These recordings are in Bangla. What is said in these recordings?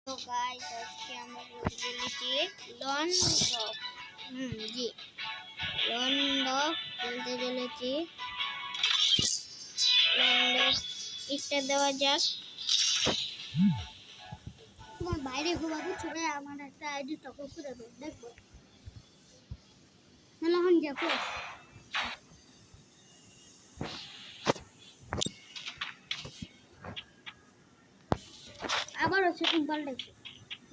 तो गाइस आज के আমরা খেলছি লন ডগ জি লন ডগ খেলতে চলেছি লন ডগ স্টার্ট দেওয়া যাক তোমার বাইরে ঘুমাবো ছোড়ে আমার একটা আইডি টপ আপ করে দাও দেখো না হন যাবো আবার সেটিং পাল্টাইছে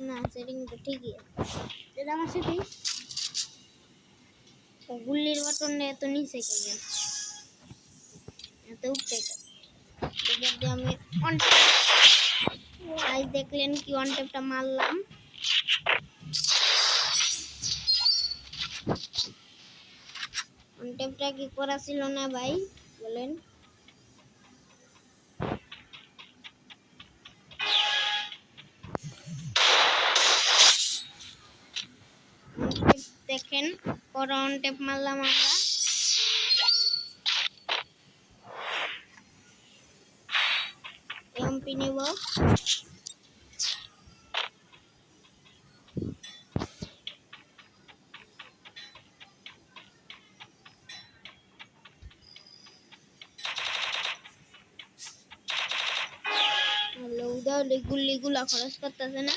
না সেটিং তো ঠিকই আছে এটা আমার সেটিং তো গুল্লির বাটনটা এত নিচে কেন এত উপরে যদি আমি অন গাইস দেখলেন কি অন ট্যাপটা মারলাম অন ট্যাপটা কি করা ছিল না ভাই বলেন দেখেন করা অন ট্যাপ মারলাম আমরা এমপি নিব উদাহরণ গুলিগুলা খরচ করতেছে না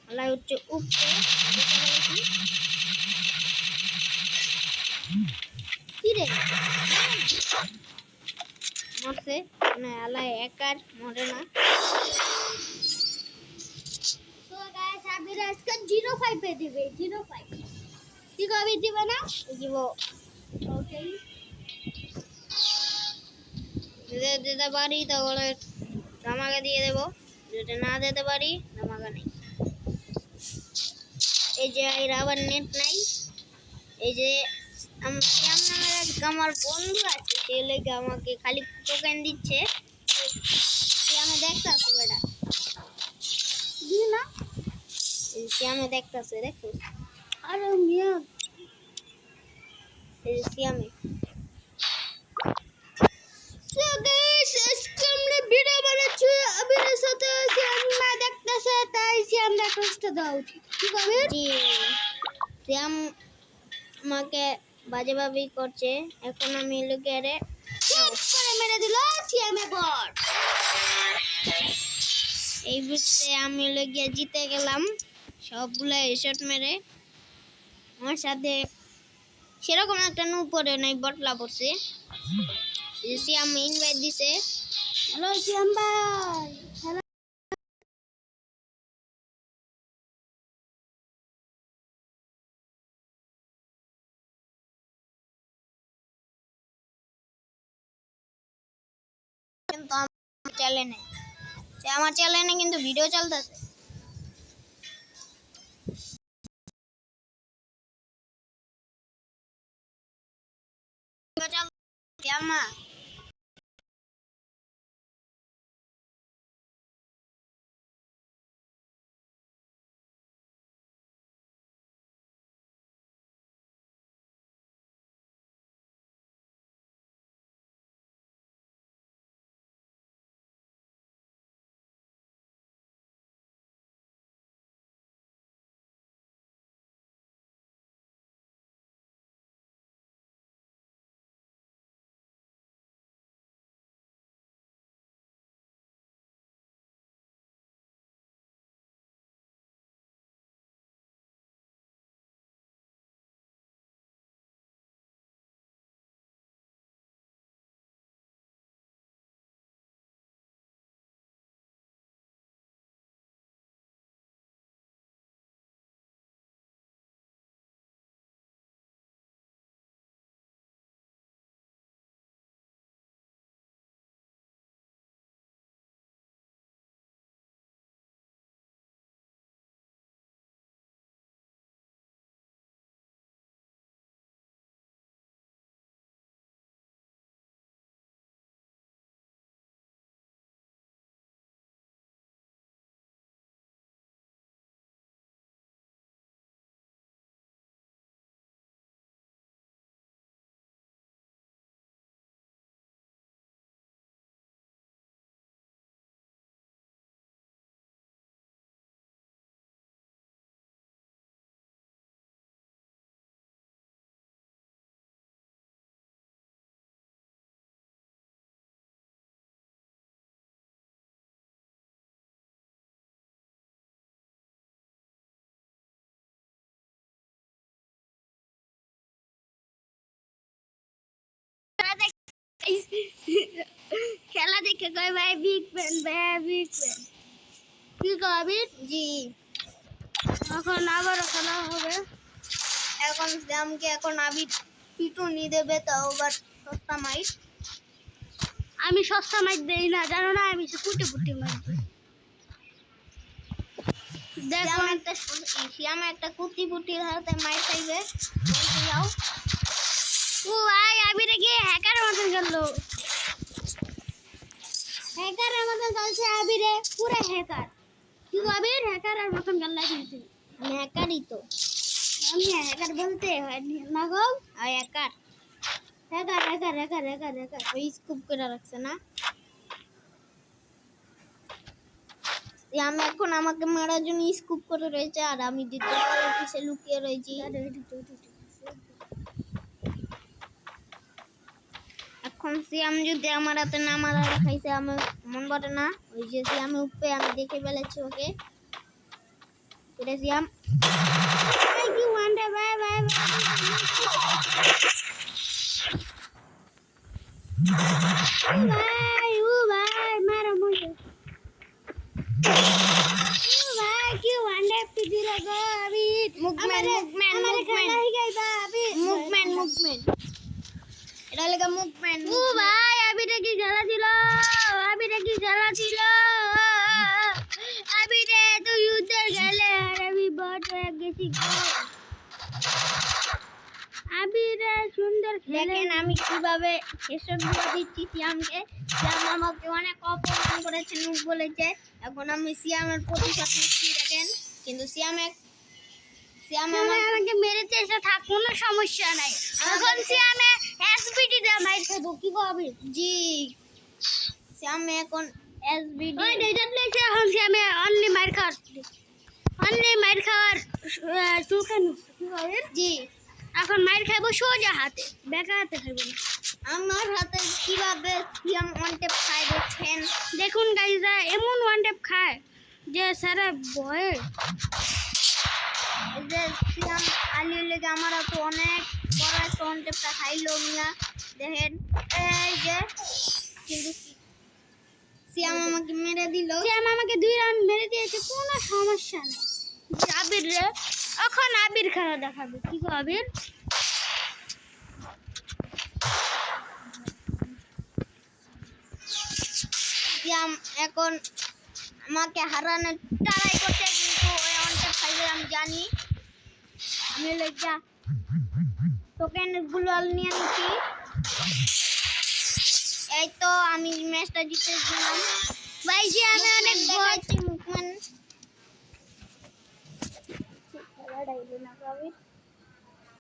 আলাই হচ্ছে উপরে কি রে মরছে না আলাই একার মরে না তো গাইস আবির আজকে 05 পে দিবে 05 ঠিক হবে দিবে না দিব ওকে দিতে পারি তাহলে ধামাকা দিয়ে দেব যদি না দিতে পারি ধামাকা নেই এই যে এর আবার নেট নাই এই যে আমার বন্ধু আছে সে লেগে আমাকে খালি টোকেন দিচ্ছে সে আমি দেখতেছি বেটা জি না সে আমি দেখতেছি দেখো আরে মিয়া এই সে আমি So guys, আজকে আমরা ভিডিও বানাচ্ছি আবিরের সাথে আমরা দেখতেছে তাই আমরা কষ্ট দাও উচিত ঠিক আছে জি শ্যাম আমাকে বাজেভাবেই করছে এখন আমি লোকে রে করে মেরে দিল শ্যামে বট এই বুঝতে আমি লোকে জিতে গেলাম সবগুলো হেডশট মেরে আমার সাথে সেরকম একটা নু পড়ে নাই বটলা পড়ছে শ্যাম ইনভাইট দিছে হ্যালো শ্যাম ভাই হ্যালো কিন্তু আমার চ্যানেলে আমার চ্যানেলে কিন্তু ভিডিও চলতেছে চল খেলা দেখে কয় ভাই বিগ ফ্যান ভাই বিগ ফ্যান কি কবি জি এখন আবার খেলা হবে এখন আমাকে এখন আবির পিটুনি দেবে তাও আবার সস্তা মাইট আমি সস্তা মাইট দেই না জানো না আমি কুটি পুটি মাইট দেখো একটা শিয়ামে একটা কুটি পুটির হাতে মাইট খাইবে যাও ও ভাই আবির কি হ্যাকার মতন গেল হ্যাকারের মতন চলছে আবিরে পুরো হ্যাকার কি আবির হ্যাকারের মতন গাল লাগিয়েছে আমি হ্যাকারই তো আমি হ্যাকার বলতে হয় না গো আর hacker hacker hacker hacker hacker hacker ওই স্কুপ করে রাখছে না আমি এখন আমাকে মারার জন্য স্কুপ করে রয়েছে আর আমি দ্বিতীয় পিছে লুকিয়ে রয়েছি এখন সিয়াম যদি আমার হাতে না মারা খাইছে আমার মন বটে না ওই যে সিয়ামে উপরে আমি দেখে ফেলেছি ওকে এটা সিয়াম কি ওয়ান্ডা বাই বাই ভাই ও ভাই মারা মুঝে ও ভাই কি ওয়ান্ডা পিদি লাগা আবি মুভমেন্ট হই গই বা আবি মুভমেন্ট এটা লাগা মুভমেন্ট ও ভাই আবিটা কি জ্বালা ছিল আবিরে তো ইউজার গেলে আর আমি বট হয়ে গেছি আবিরে সুন্দর দেখেন আমি কিভাবে হেডশট দিয়ে দিচ্ছি সিয়ামকে সিয়াম আমাকে অনেক অপমান করেছে নুক বলেছে এখন আমি সিয়ামের প্রতিশোধ নিচ্ছি দেখেন কিন্তু সিয়াম আমাকে মেরেছে এসে থাক কোনো সমস্যা নাই এখন সিয়ামে এসবিডি দে মাইর খাবো কি কবি জি সিয়ামে এখন এসবিডি ওই ডেজার্ট লেছে এখন সিয়ামে অনলি মাইর খাওয়ার চুলখান কি কবি জি এখন মাইর খাবো সোজা হাতে বেকা হাতে খাবো না আমার হাতে কিভাবে সিয়াম ওয়ান টেপ খায় দেখেন দেখুন গাইজরা এমন ওয়ান টেপ খায় যে সারা বয়ে যে সিয়াম আলী লেগে আমার তো অনেক বড় একটা ওয়ান টেপটা খাইলো মিয়া দেখেন এই যে কিন্তু সিয়াম আমাকে মেরে দিল সিয়াম আমাকে 2 রাউন্ড মেরে দিয়েছে কোনো সমস্যা নেই আবির রে এখন আবির খেলা দেখাবে কি গো আবির সিয়াম এখন আমাকে হারানোর ট্রাই করতে কিন্তু ওই অনটেপ খাইবে আমি জানি আমি লজ্জা টোকেন গুলো নিয়ে নিচ্ছি এই তো আমি ম্যাচটা জিতে গেলাম ভাই যে আমি অনেক ভয় মুভমেন্ট খেলা ডাইলো না